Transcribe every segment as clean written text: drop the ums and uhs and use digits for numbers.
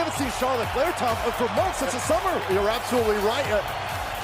haven't seen Charlotte Flair, Tom, for months since the summer. You're absolutely right.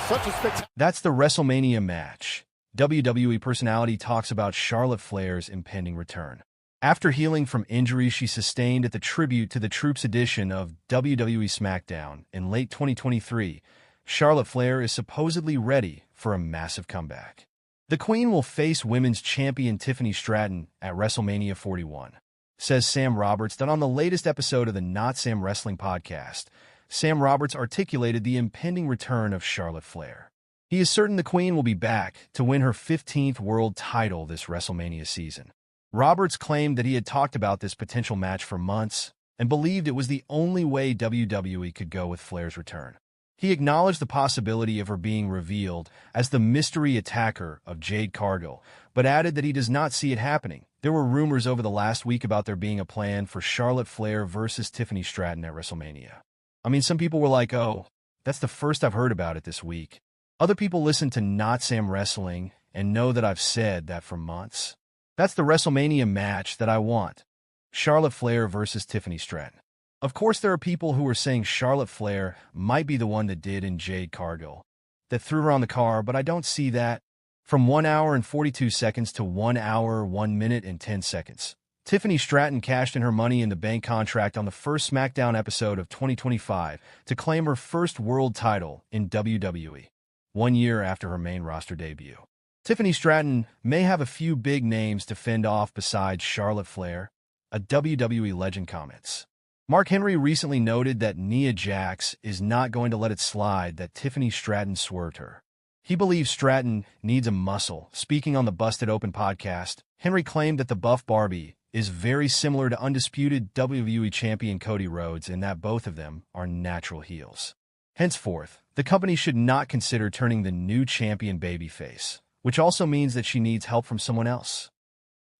Such a spectacular. That's the WrestleMania match. WWE personality talks about Charlotte Flair's impending return. After healing from injuries she sustained at the Tribute to the Troops edition of WWE SmackDown in late 2023, Charlotte Flair is supposedly ready for a massive comeback. The Queen will face Women's Champion Tiffany Stratton at WrestleMania 41. Says Sam Roberts that on the latest episode of the Notsam Wrestling podcast, Sam Roberts articulated the impending return of Charlotte Flair. He is certain the Queen will be back to win her 15th world title this WrestleMania season. Roberts claimed that he had talked about this potential match for months and believed it was the only way WWE could go with Flair's return. He acknowledged the possibility of her being revealed as the mystery attacker of Jade Cargill, but added that he does not see it happening. There were rumors over the last week about there being a plan for Charlotte Flair versus Tiffany Stratton at WrestleMania. I mean, some people were like, oh, that's the first I've heard about it this week. Other people listen to Notsam Wrestling and know that I've said that for months. That's the WrestleMania match that I want. Charlotte Flair versus Tiffany Stratton. Of course, there are people who are saying Charlotte Flair might be the one that did in Jade Cargill, that threw her on the car, but I don't see that. From 1 hour and 42 seconds to 1 hour, 1 minute and 10 seconds. Tiffany Stratton cashed in her Money in the Bank contract on the first SmackDown episode of 2025 to claim her first world title in WWE, 1 year after her main roster debut. Tiffany Stratton may have a few big names to fend off besides Charlotte Flair, a WWE legend comments. Mark Henry recently noted that Nia Jax is not going to let it slide that Tiffany Stratton swerved her. He believes Stratton needs a muscle. Speaking on the Busted Open podcast, Henry claimed that the buff Barbie is very similar to undisputed WWE champion Cody Rhodes in that both of them are natural heels. Henceforth, the company should not consider turning the new champion babyface, which also means that she needs help from someone else.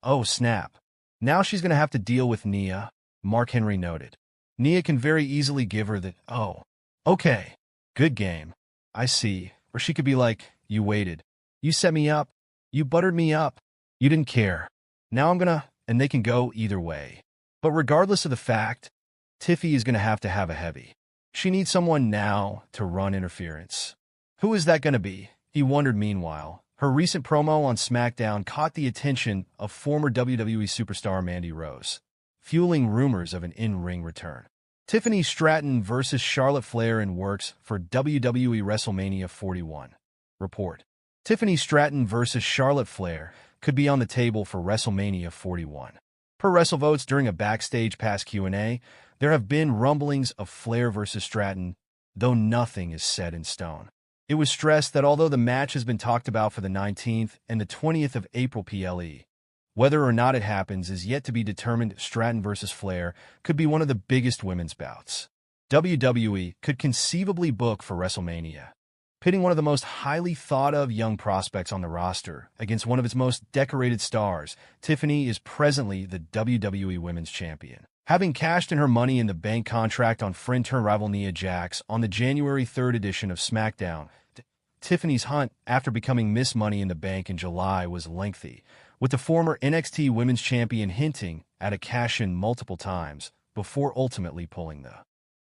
Oh, snap. Now she's going to have to deal with Nia, Mark Henry noted. Nia can very easily give her the, oh, okay, good game, I see. Or she could be like, you waited. You set me up. You buttered me up. You didn't care. Now I'm gonna, and they can go either way. But regardless of the fact, Tiffy is going to have a heavy. She needs someone now to run interference. Who is that going to be? He wondered meanwhile. Her recent promo on SmackDown caught the attention of former WWE superstar Mandy Rose, fueling rumors of an in-ring return. Tiffany Stratton versus Charlotte Flair in works for WWE WrestleMania 41. Report. Tiffany Stratton versus Charlotte Flair could be on the table for WrestleMania 41. Per WrestleVotes during a backstage pass Q&A, there have been rumblings of Flair versus Stratton, though nothing is set in stone. It was stressed that although the match has been talked about for the 19th and the 20th of April PLE, whether or not it happens is yet to be determined. Stratton versus Flair could be one of the biggest women's bouts WWE could conceivably book for WrestleMania, pitting one of the most highly thought-of young prospects on the roster against one of its most decorated stars. Tiffany is presently the WWE Women's Champion, having cashed in her Money in the Bank contract on friend-turned rival Nia Jax on the January 3rd edition of SmackDown. Tiffany's hunt after becoming Miss Money in the Bank in July was lengthy, with the former NXT Women's Champion hinting at a cash-in multiple times before ultimately pulling the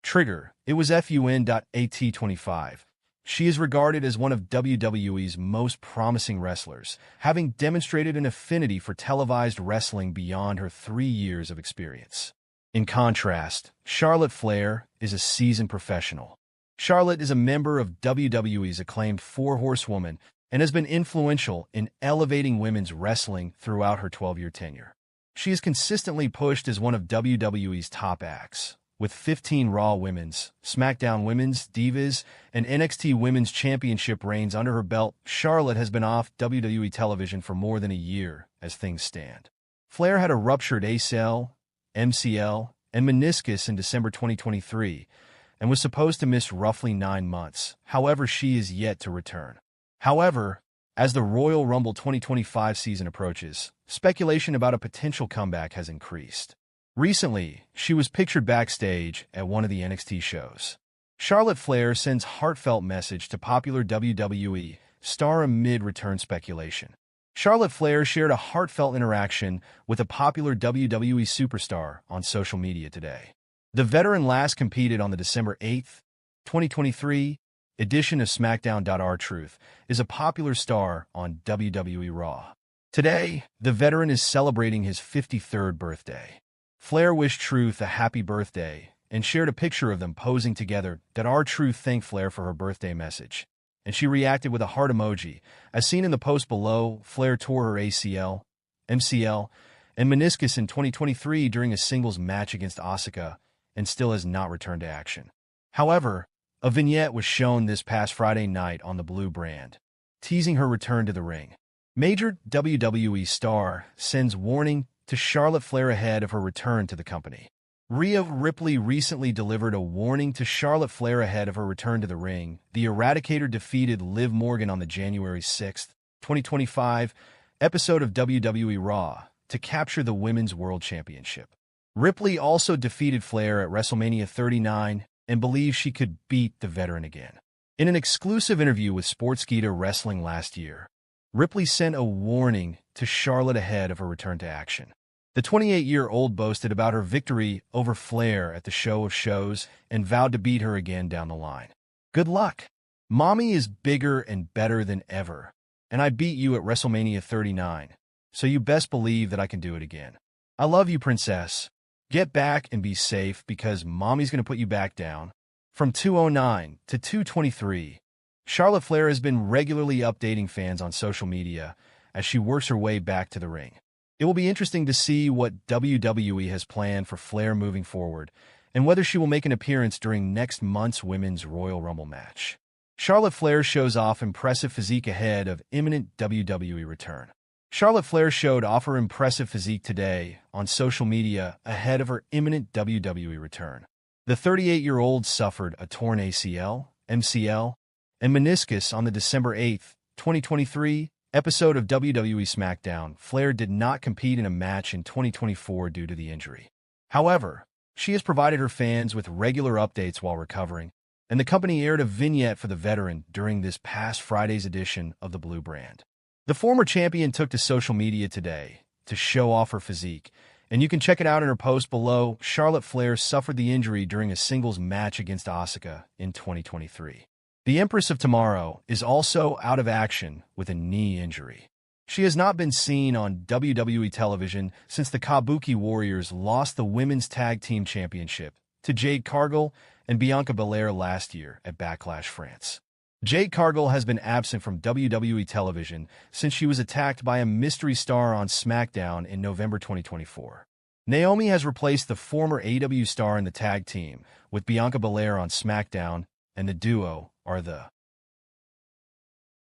trigger. It was FUN.AT25. She is regarded as one of WWE's most promising wrestlers, having demonstrated an affinity for televised wrestling beyond her 3 years of experience. In contrast, Charlotte Flair is a seasoned professional. Charlotte is a member of WWE's acclaimed Four Horsewoman and has been influential in elevating women's wrestling throughout her 12-year tenure. She is consistently pushed as one of WWE's top acts, with 15 Raw Women's, SmackDown Women's, Divas, and NXT Women's Championship reigns under her belt. Charlotte has been off WWE television for more than a year as things stand. Flair had a ruptured ACL, MCL, and meniscus in December 2023 and was supposed to miss roughly 9 months. However, she is yet to return. However, as the Royal Rumble 2025 season approaches, speculation about a potential comeback has increased. Recently, she was pictured backstage at one of the NXT shows. Charlotte Flair sends heartfelt message to popular WWE star amid return speculation. Charlotte Flair shared a heartfelt interaction with a popular WWE superstar on social media today. The veteran last competed on the December 8th, 2023 edition of SmackDown. R-Truth is a popular star on WWE Raw. Today, the veteran is celebrating his 53rd birthday. Flair wished Truth a happy birthday and shared a picture of them posing together. R-Truth thanked Flair for her birthday message, and she reacted with a heart emoji. As seen in the post below, Flair tore her ACL, MCL, and meniscus in 2023 during a singles match against Asuka and still has not returned to action. However, a vignette was shown this past Friday night on the Blue brand, teasing her return to the ring. Major WWE star sends warning to Charlotte Flair ahead of her return to the company. Rhea Ripley recently delivered a warning to Charlotte Flair ahead of her return to the ring. The Eradicator defeated Liv Morgan on the January 6, 2025 episode of WWE Raw to capture the Women's World Championship. Ripley also defeated Flair at WrestleMania 39 and believes she could beat the veteran again. In an exclusive interview with Sportskeeda Wrestling last year, Ripley sent a warning to Charlotte ahead of her return to action. The 28-year-old boasted about her victory over Flair at the Show of Shows and vowed to beat her again down the line. "Good luck. Mommy is bigger and better than ever, and I beat you at WrestleMania 39, so you best believe that I can do it again. I love you, princess. Get back and be safe because Mommy's going to put you back down." From 209 to 223, Charlotte Flair has been regularly updating fans on social media as she works her way back to the ring. It will be interesting to see what WWE has planned for Flair moving forward and whether she will make an appearance during next month's Women's Royal Rumble match. Charlotte Flair shows off impressive physique ahead of imminent WWE return. Charlotte Flair showed off her impressive physique today on social media ahead of her imminent WWE return. The 38-year-old suffered a torn ACL, MCL, and meniscus on the December 8, 2023 episode of WWE SmackDown. Flair did not compete in a match in 2024 due to the injury. However, she has provided her fans with regular updates while recovering, and the company aired a vignette for the veteran during this past Friday's edition of the Blue brand. The former champion took to social media today to show off her physique, and you can check it out in her post below. Charlotte Flair suffered the injury during a singles match against Asuka in 2023. The Empress of Tomorrow is also out of action with a knee injury. She has not been seen on WWE television since the Kabuki Warriors lost the Women's Tag Team Championship to Jade Cargill and Bianca Belair last year at Backlash France. Jade Cargill has been absent from WWE television since she was attacked by a mystery star on SmackDown in November 2024. Naomi has replaced the former AEW star in the tag team with Bianca Belair on SmackDown, and the duo are the